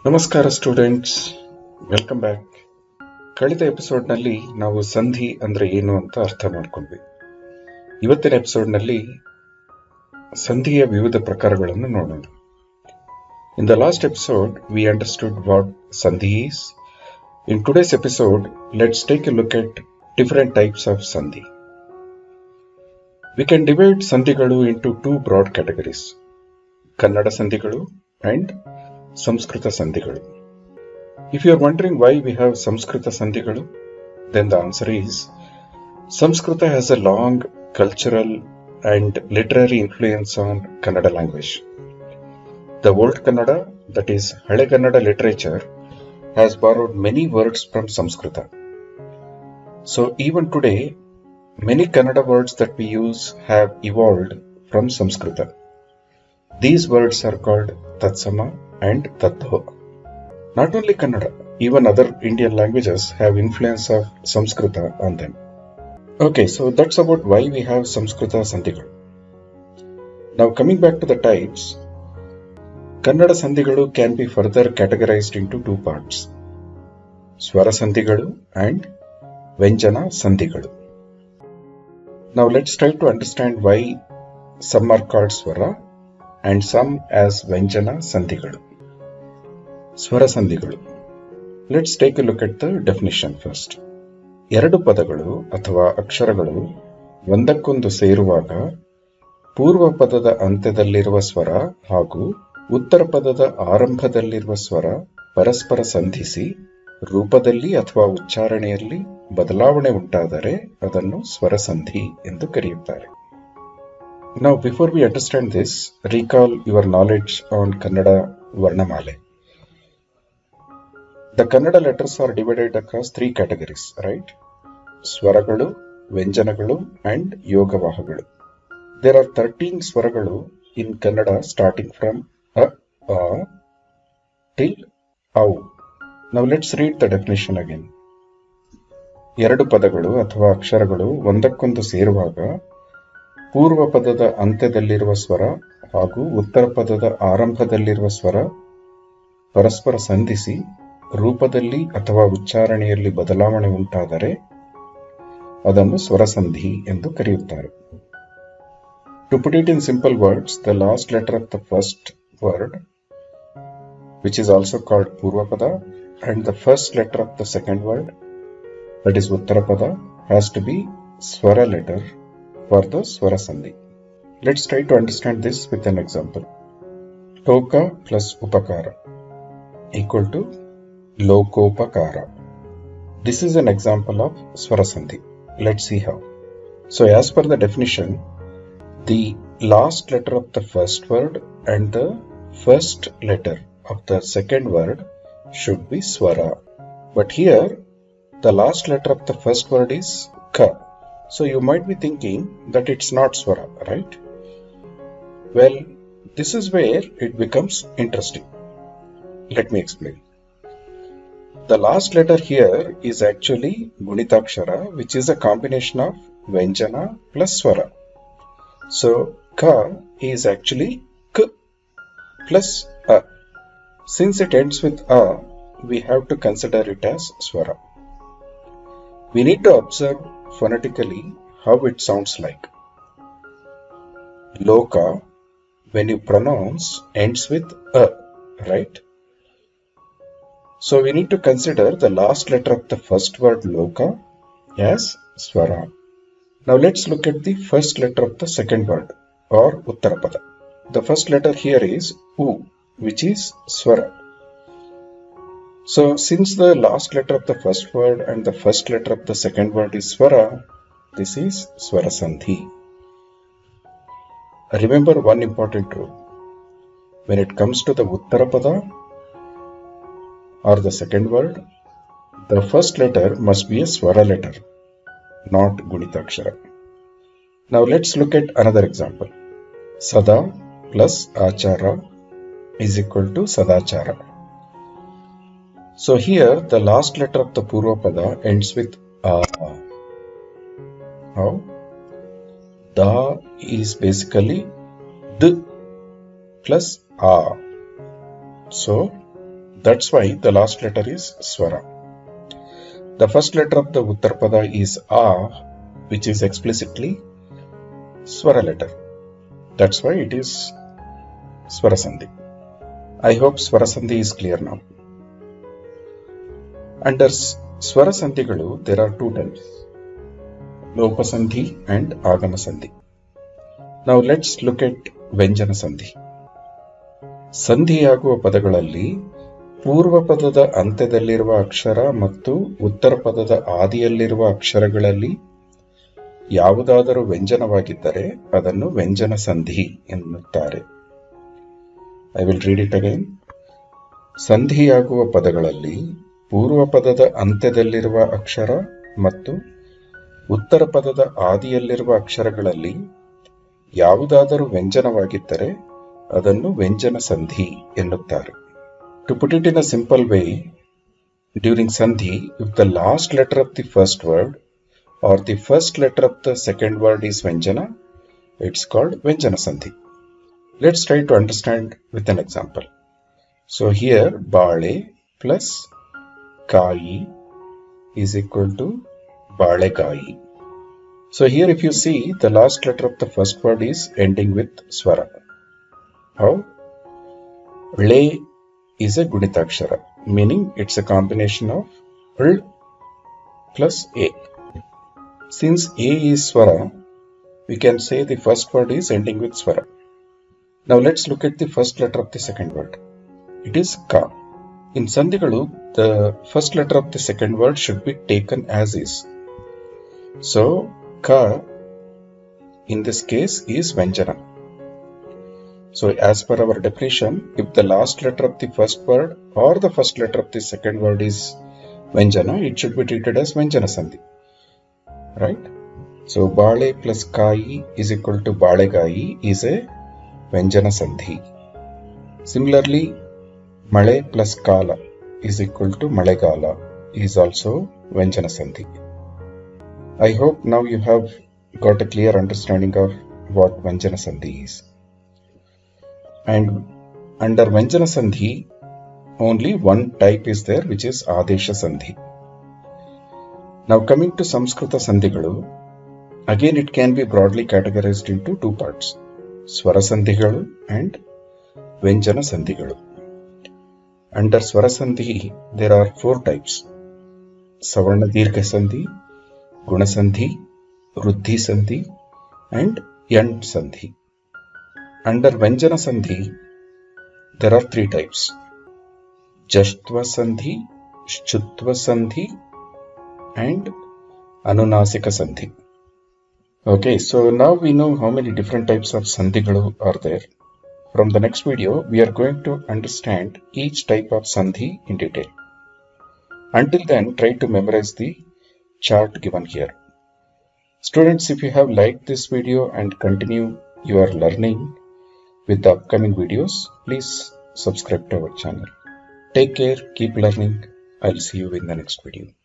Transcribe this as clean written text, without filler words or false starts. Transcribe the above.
ನಮಸ್ಕಾರ students, welcome back. ಕಳೆದ ಎಪಿಸೋಡ್ನಲ್ಲಿ ನಾವು ಸಂಧಿ ಅಂದ್ರೆ ಏನು ಅಂತ ಅರ್ಥ ಮಾಡ್ಕೊಂಡ್ವಿ. ಇವತ್ತಿನ ಎಪಿಸೋಡ್ನಲ್ಲಿ ಸಂಧಿಯ ವಿವಿಧ ಪ್ರಕಾರಗಳನ್ನು ನೋಡೋಣ. In the last episode we understood what sandhi is. In today's episode let's take a look at different types of sandhi. We can divide ಸಂಧಿಗಳು into two broad categories: Kannada ಸಂಧಿಗಳು ಅಂಡ್ ಸಂಸ್ಕೃತ ಸಂಧಿಗಳು. If you are wondering why we have Samskrita Sandhigalu, then the answer is Samskrita has a long cultural and literary influence on Kannada language. The Old Kannada, that is Hale Kannada literature, has borrowed many words from Samskrita. So even today, many Kannada words that we use have evolved from Samskrita. These words are called Tatsama and Tattva. Not only Kannada, even other Indian languages have influence of Samskrita on them. Okay, so that's about why we have Samskrita Sandhigalu. Now coming back to the types, Kannada Sandhigalu can be further categorized into two parts: Swara Sandhigalu and Vyanjana Sandhigalu. Now let's try to understand why some are called Swara and some as Vyanjana Sandhigalu. Swara Sandhigalu. Let's take a look at the definition first. ಎರಡು ಪದಗಳು ಅಥವಾ ಅಕ್ಷರಗಳು ಒಂದಕ್ಕೊಂದು ಸೇರುವಾಗ ಪೂರ್ವ ಪದದ ಅಂತ್ಯದಲ್ಲಿರುವ ಸ್ವರ ಹಾಗೂ ಉತ್ತರ ಪದದ ಆರಂಭದಲ್ಲಿರುವ ಸ್ವರ ಪರಸ್ಪರ ಸಂಧಿಸಿ ರೂಪದಲ್ಲಿ ಅಥವಾ ಉಚ್ಚಾರಣೆಯಲ್ಲಿ ಬದಲಾವಣೆ ಉಂಟಾದರೆ ಅದನ್ನು ಸ್ವರಸಂಧಿ ಎಂದು ಕರೆಯುತ್ತಾರೆ. Now before we understand this, recall your knowledge on Kannada Varnamale. The Kannada letters are divided across three categories, right? Swaragalu, Vyanjanagalu and Yogavahagalu. There are 13 Swaragalu in Kannada starting from A till Au. Now let's read the definition again. ಎರಡು ಪದಗಳು ಅಥವಾ ಅಕ್ಷರಗಳು ಒಂದಕ್ಕೊಂದು ಸೇರುವಾಗ ಪೂರ್ವ ಪದದ ಅಂತ್ಯದಲ್ಲಿರುವ ಸ್ವರ ಹಾಗೂ ಉತ್ತರ ಪದದ ಆರಂಭದಲ್ಲಿರುವ ಸ್ವರ ಪರಸ್ಪರ ಸಂಧಿಸಿ ರೂಪದಲ್ಲಿ ಅಥವಾ ಉಚ್ಚಾರಣೆಯಲ್ಲಿ ಬದಲಾವಣೆ ಉಂಟಾದರೆ ಅದನ್ನು ಸ್ವರಸಂಧಿ ಎಂದು ಕರೆಯುತ್ತಾರೆ. To put it in simple words, the last letter of the first word, which is also called Purvapada, and the first letter of the second word, that is Uttarapada, has to be Swara letter for the Swarasandhi. Let's try to understand this with an example. Toka plus Upakara equal to Lokopakara. This is an example of Swarasandhi. Let's see how. So as per the definition, the last letter of the first word and the first letter of the second word should be Swara. But here, the last letter of the first word is Ka. So you might be thinking that it's not Swara, right? Well, this is where it becomes interesting. Let me explain. The last letter here is actually Gunitakshara, which is a combination of Vyanjana plus Swara. So Ka is actually K plus A. Since it ends with A, we have to consider it as Swara. We need to observe phonetically how it sounds like. Loka, when you pronounce, ends with A, right? So we need to consider the last letter of the first word Loka as Swara. Now let's look at the first letter of the second word or Uttarapada. The first letter here is U, which is Swara. So since the last letter of the first word and the first letter of the second word is Swara, this is Swarasandhi. Remember one important rule. When it comes to the Uttarapada or the second word, the first letter must be a Swara letter, not Gunitakshara. Now let's look at another example. Sada plus Achara is equal to Sadachara. So here the last letter of the Purvapada ends with A. How? Da is basically D plus A. So That's why the last letter is Swara. The first letter of the Uttarpada is A, which is explicitly Swara letter. That's why it is Swara Sandhi. I hope Swara Sandhi is clear now. Under Swara Sandhigalu, there are two types, Lopa Sandhi and Agama Sandhi. Now let's look at Vyanjana Sandhi. ಸಂಧಿಯಾಗುವ ಪದಗಳಲ್ಲಿ ಪೂರ್ವ ಪದದ ಅಂತ್ಯದಲ್ಲಿರುವ ಅಕ್ಷರ ಮತ್ತು ಉತ್ತರ ಪದದ ಆದಿಯಲ್ಲಿರುವ ಅಕ್ಷರಗಳಲ್ಲಿ ಯಾವುದಾದರೂ ವ್ಯಂಜನವಾಗಿದ್ದರೆ ಅದನ್ನು ವ್ಯಂಜನ ಸಂಧಿ ಎನ್ನುತ್ತಾರೆ. I will read it again. ಸಂಧಿಯಾಗುವ ಪದಗಳಲ್ಲಿ ಪೂರ್ವ ಪದದ ಅಂತ್ಯದಲ್ಲಿರುವ ಅಕ್ಷರ ಮತ್ತು ಉತ್ತರ ಪದದ ಆದಿಯಲ್ಲಿರುವ ಅಕ್ಷರಗಳಲ್ಲಿ ಯಾವುದಾದರೂ ವ್ಯಂಜನವಾಗಿದ್ದರೆ ಅದನ್ನು ವ್ಯಂಜನ ಸಂಧಿ ಎನ್ನುತ್ತಾರೆ. To put it in a simple way, during sandhi, if the last letter of the first word or the first letter of the second word is Vyanjana, it's called Vyanjana Sandhi. Let's try to understand with an example. So here, Bale plus Kai is equal to Balekai. So here if you see, the last letter of the first word is ending with Swara. How? Le is a Gunitakshara, meaning it's a combination of L plus A. Since A is Swara, we can say the first word is ending with Swara. Now let's look at the first letter of the second word. It is Ka. In Sandhigalu, the first letter of the second word should be taken as is. So, Ka in this case is Vyanjana. So as per our definition, if the last letter of the first word or the first letter of the second word is Vyanjana, it should be treated as Vyanjana Sandhi. Right? So Bale plus Kai is equal to Balegai is a Vyanjana Sandhi. Similarly, Male plus Kala is equal to Malegala is also Vyanjana Sandhi. I hope now you have got a clear understanding of what Vyanjana Sandhi is. And under Vyanjana Sandhi, only one type is there, which is Adesha Sandhi. Now coming to Samskrita Sandhigalu, again it can be broadly categorized into two parts, Swara Sandhigalu and Vyanjana Sandhigalu. Under Swara Sandhi, there are four types, Savarna Dirgha Sandhi, Guna Sandhi, Ruddhi Sandhi and Yand Sandhi. Under Vyanjana Sandhi, there are three types, Jashtva Sandhi, Shchutva Sandhi and Anunasika Sandhi. Okay, so now we know how many different types of Sandhigalu are there. From the next video, we are going to understand each type of Sandhi in detail. Until then, try to memorize the chart given here. Students, if you have liked this video and continue your learning with the upcoming videos, please subscribe to our channel. Take care, keep learning. I'll see you in the next video.